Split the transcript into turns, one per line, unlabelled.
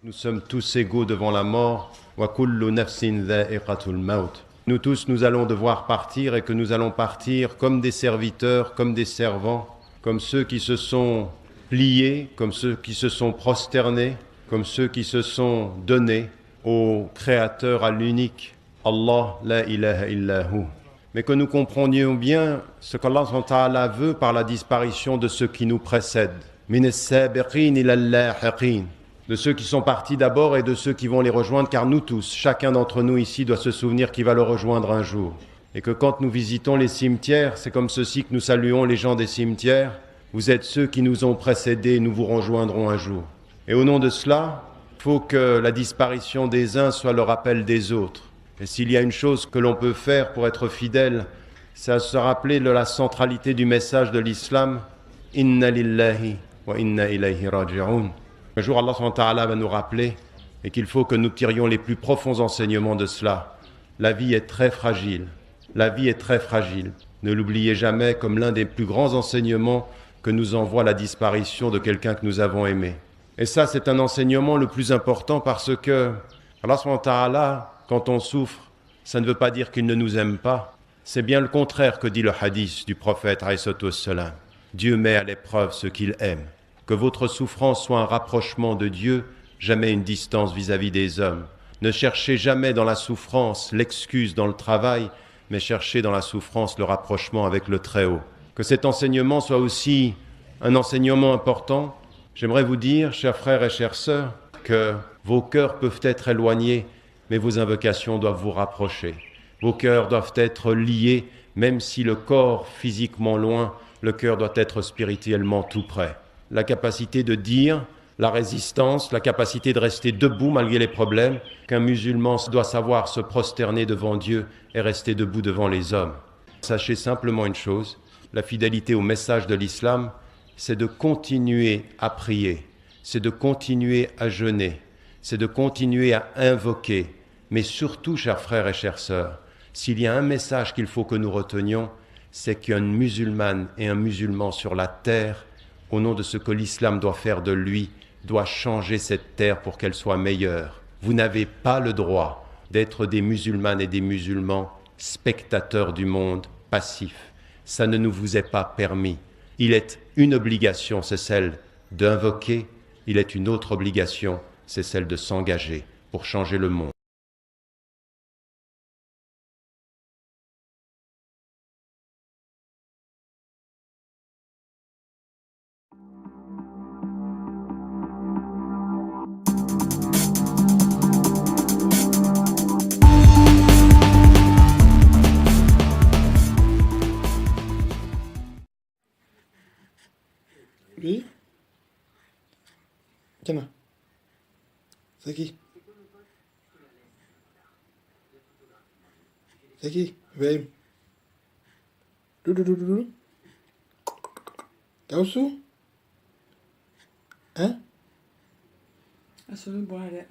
Nous sommes tous égaux devant la mort. Wa kullu nafsin dha'iqatul maut. Nous tous, nous allons devoir partir et que nous allons partir comme des serviteurs, comme des servants, comme ceux qui se sont pliés, comme ceux qui se sont prosternés, comme ceux qui se sont donnés au Créateur, à l'unique Allah, la ilaha illahu. Mais que nous comprenions bien ce qu'Allah subhanahu wa ta'ala veut par la disparition de ceux qui nous précèdent. Min as-sabiqin ila al-lahiqin. De ceux qui sont partis d'abord et de ceux qui vont les rejoindre, car nous tous, chacun d'entre nous ici doit se souvenir qu'il va le rejoindre un jour. Et que quand nous visitons les cimetières, c'est comme ceci que nous saluons les gens des cimetières. Vous êtes ceux qui nous ont précédés, nous vous rejoindrons un jour. Et au nom de cela, il faut que la disparition des uns soit le rappel des autres. Et s'il y a une chose que l'on peut faire pour être fidèle, c'est se rappeler de la centralité du message de l'islam. Inna lillahi wa inna ilayhi raji'un. Un jour, Allah subhanahu wa ta'ala va nous rappeler et qu'il faut que nous tirions les plus profonds enseignements de cela. La vie est très fragile. La vie est très fragile. Ne l'oubliez jamais comme l'un des plus grands enseignements que nous envoie la disparition de quelqu'un que nous avons aimé. Et ça, c'est un enseignement le plus important parce que Allah subhanahu wa ta'ala, quand on souffre, ça ne veut pas dire qu'il ne nous aime pas. C'est bien le contraire que dit le hadith du prophète alayhi wassalam. Dieu met à l'épreuve ceux qu'il aime. Que votre souffrance soit un rapprochement de Dieu, jamais une distance vis-à-vis des hommes. Ne cherchez jamais dans la souffrance l'excuse dans le travail, mais cherchez dans la souffrance le rapprochement avec le Très-Haut. Que cet enseignement soit aussi un enseignement important. J'aimerais vous dire, chers frères et chères sœurs, que vos cœurs peuvent être éloignés, mais vos invocations doivent vous rapprocher. Vos cœurs doivent être liés, même si le corps physiquement loin, le cœur doit être spirituellement tout près. La capacité de dire, la résistance, la capacité de rester debout malgré les problèmes, qu'un musulman doit savoir se prosterner devant Dieu et rester debout devant les hommes. Sachez simplement une chose, la fidélité au message de l'islam, c'est de continuer à prier, c'est de continuer à jeûner, c'est de continuer à invoquer, mais surtout, chers frères et chères sœurs, s'il y a un message qu'il faut que nous retenions, c'est qu'une musulmane et un musulman sur la terre, au nom de ce que l'islam doit faire de lui, doit changer cette terre pour qu'elle soit meilleure. Vous n'avez pas le droit d'être des musulmanes et des musulmans spectateurs du monde, passifs. Ça ne nous vous est pas permis. Il est une obligation, c'est celle d'invoquer. Il est une autre obligation, c'est celle de s'engager pour changer le monde.
Lui? Tiens, c'est qui? C'est qui? Ibrahim. Doudou. Gaussou? Hein?
Asal buat